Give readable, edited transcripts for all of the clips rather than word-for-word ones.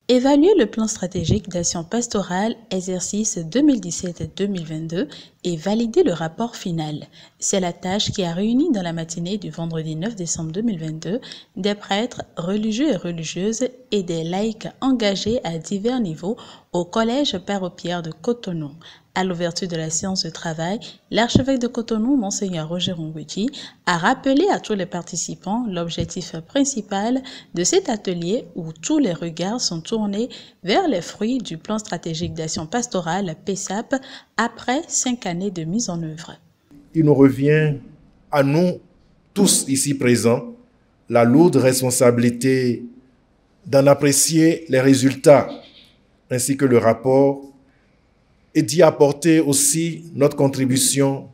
Évaluer le plan stratégique d'action pastorale exercice 2017-2022 et valider le rapport final. C'est la tâche qui a réuni dans la matinée du vendredi 9 décembre 2022 des prêtres, religieux et religieuses et des laïcs engagés à divers niveaux au collège Père-Pierre de Cotonou. À l'ouverture de la séance de travail, l'archevêque de Cotonou, Monseigneur Roger Ngwedji, a rappelé à tous les participants l'objectif principal de cet atelier où tous les regards sont tournés vers les fruits du plan stratégique d'action pastorale PSAP après 5 années de mise en œuvre. Il nous revient à nous, tous ici présents, la lourde responsabilité d'en apprécier les résultats ainsi que le rapport et d'y apporter aussi notre contribution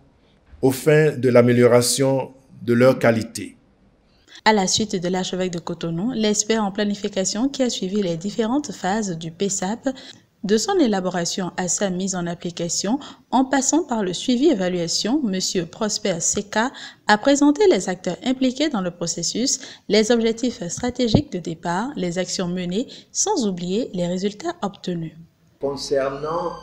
aux fins de l'amélioration de leur qualité. À la suite de l'archevêque de Cotonou, l'expert en planification qui a suivi les différentes phases du PSAP, de son élaboration à sa mise en application, en passant par le suivi-évaluation, M. Prosper Seka a présenté les acteurs impliqués dans le processus, les objectifs stratégiques de départ, les actions menées, sans oublier les résultats obtenus. Concernant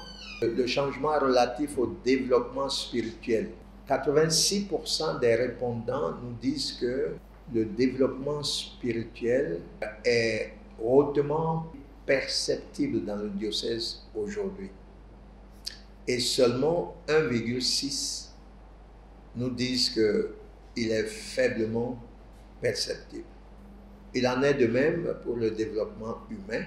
le changement relatif au développement spirituel, 86% des répondants nous disent que le développement spirituel est hautement perceptible dans le diocèse aujourd'hui. Et seulement 1,6 nous disent qu'il est faiblement perceptible. Il en est de même pour le développement humain.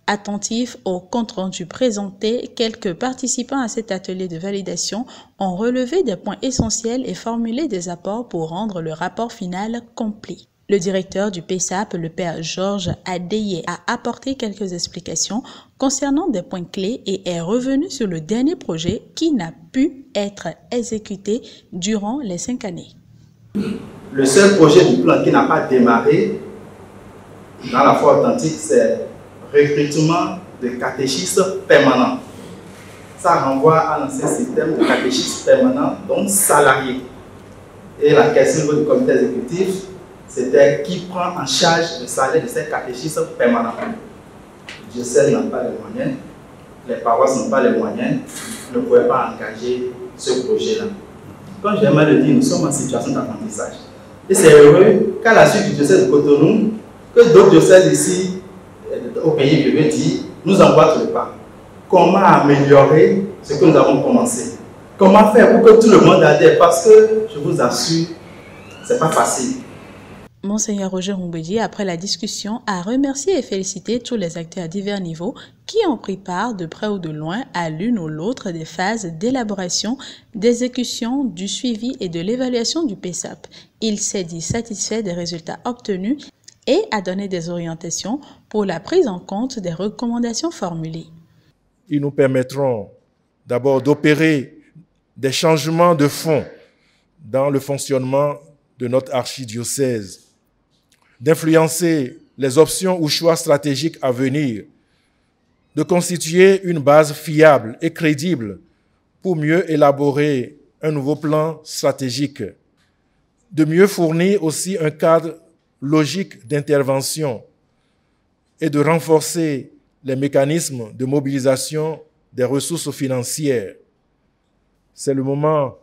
Attentifs au compte-rendu présenté, quelques participants à cet atelier de validation ont relevé des points essentiels et formulé des apports pour rendre le rapport final complet. Le directeur du PSAP, le père Georges Adeye, a apporté quelques explications concernant des points clés et est revenu sur le dernier projet qui n'a pu être exécuté durant les 5 années. Le seul projet du plan qui n'a pas démarré dans la foi authentique, c'est recrutement de catéchistes permanents. Ça renvoie à l'ancien système de catéchistes permanents, donc salariés. Et la question du comité exécutif, c'était qui prend en charge le salaire de ces catéchistes permanents. Le diocèse n'a pas les moyens, les paroisses n'ont pas les moyens, ne pouvaient pas engager ce projet-là. Comme j'aimerais le dire, nous sommes en situation d'apprentissage. Et c'est heureux qu'à la suite du diocèse de Cotonou, que d'autres diocèses ici, au pays, je veux dire, nous emboîtent le pas. Comment améliorer ce que nous avons commencé? Comment faire pour que tout le monde adhère? Parce que, je vous assure, ce n'est pas facile. Monseigneur Roger Ngwedji, après la discussion, a remercié et félicité tous les acteurs à divers niveaux qui ont pris part de près ou de loin à l'une ou l'autre des phases d'élaboration, d'exécution, du suivi et de l'évaluation du PSAP. Il s'est dit satisfait des résultats obtenus et a donné des orientations pour la prise en compte des recommandations formulées. Ils nous permettront d'abord d'opérer des changements de fond dans le fonctionnement de notre archidiocèse, d'influencer les options ou choix stratégiques à venir, de constituer une base fiable et crédible pour mieux élaborer un nouveau plan stratégique, de mieux fournir aussi un cadre logique d'intervention et de renforcer les mécanismes de mobilisation des ressources financières. C'est le moment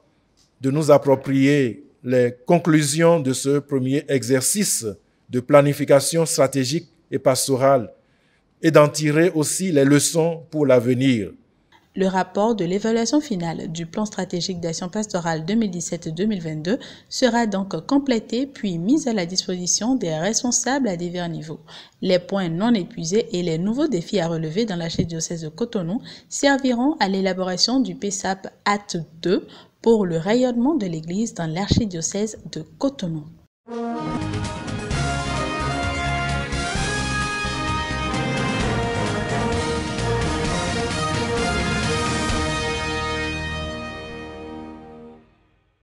de nous approprier les conclusions de ce premier exercice de planification stratégique et pastorale et d'en tirer aussi les leçons pour l'avenir. Le rapport de l'évaluation finale du plan stratégique d'action pastorale 2017-2022 sera donc complété puis mis à la disposition des responsables à divers niveaux. Les points non épuisés et les nouveaux défis à relever dans l'archidiocèse de Cotonou serviront à l'élaboration du PSAP Acte 2 pour le rayonnement de l'Église dans l'archidiocèse de Cotonou.